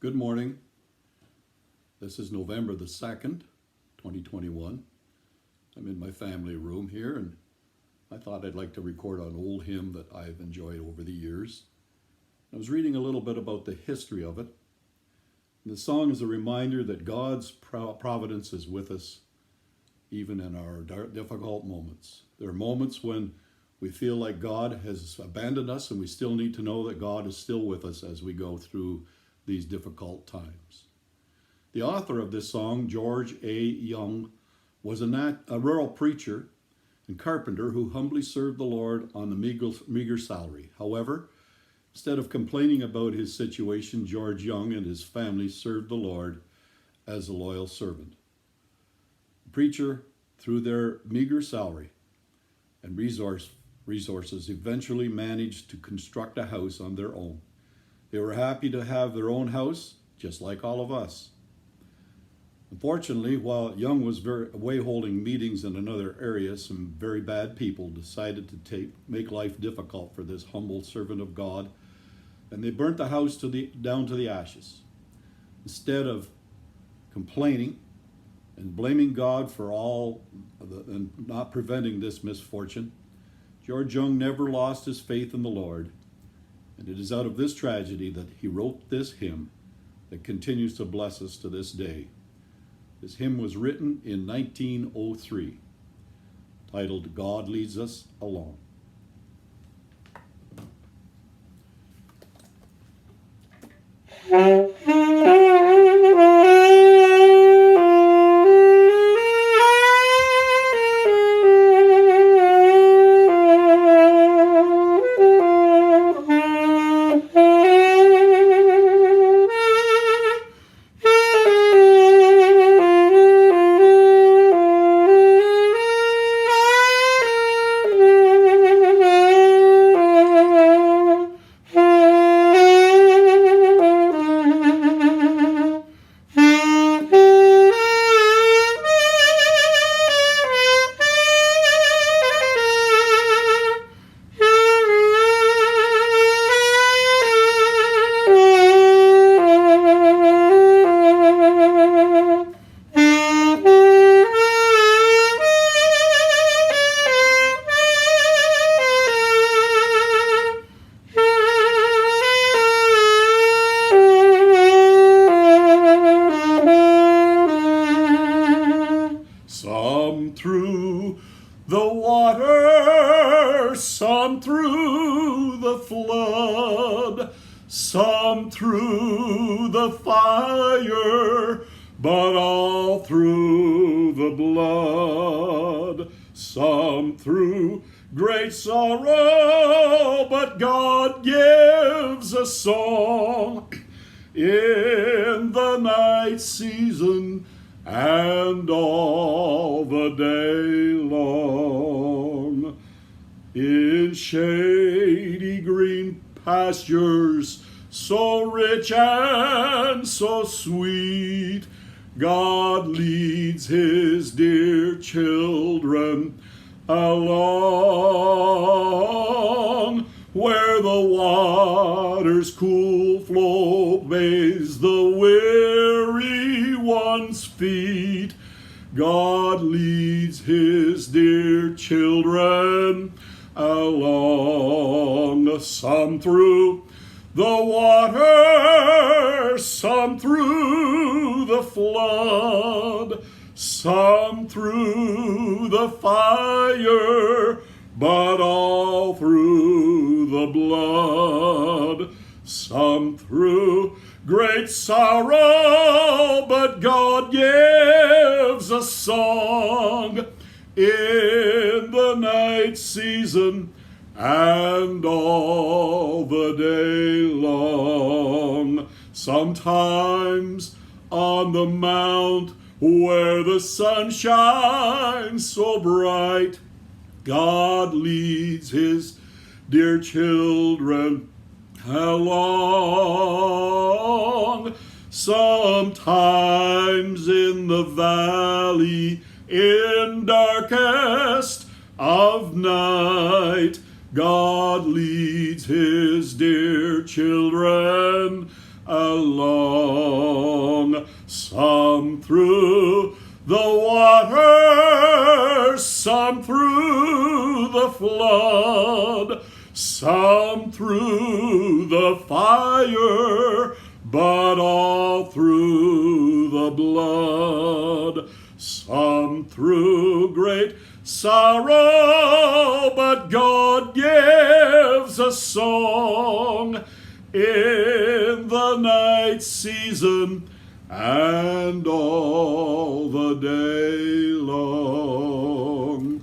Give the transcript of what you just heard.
Good morning. This is November the 2nd, 2021. I'm in my family room here, and I thought I'd like to record an old hymn that I've enjoyed over the years. I was reading a little bit about the history of it. And the song is a reminder that God's providence is with us even in our difficult moments. There are moments when we feel like God has abandoned us, and we still need to know that God is still with us as we go through these difficult times. The author of this song, George A. Young, was a rural preacher and carpenter who humbly served the Lord on the meager salary. However, instead of complaining about his situation, George Young and his family served the Lord as a loyal servant. The preacher, through their meager salary and resources, eventually managed to construct a house on their own. They were happy to have their own house, just like all of us. Unfortunately, while Young was away holding meetings in another area, some very bad people decided to make life difficult for this humble servant of God, and they burnt the house down to the ashes. Instead of complaining and blaming God for and not preventing this misfortune, George Young never lost his faith in the Lord. And it is out of this tragedy that he wrote this hymn that continues to bless us to this day. This hymn was written in 1903, titled God Leads Us Along. Some through the water, some through the flood, some through the fire, but all through the blood. Some through great sorrow, but God gives a song in the night season and all the day long. In shady green pastures, so rich and so sweet, God leads his dear children along. Where the water's cool flow bathes the weary one's feet, God leads his dear children along. Some through the water, some through the flood, some through the fire, but all through the blood. Some through great sorrow, but God gives a song in the night season and all the day long. Sometimes on the mount where the sun shines so bright, God leads his dear children along. Sometimes in the valley, in darkest of night, God leads his dear children along. long. Some through the water, some through the flood, some through the fire, but all through the blood. Some through great sorrow, but God gives a song in the night season and all the day long.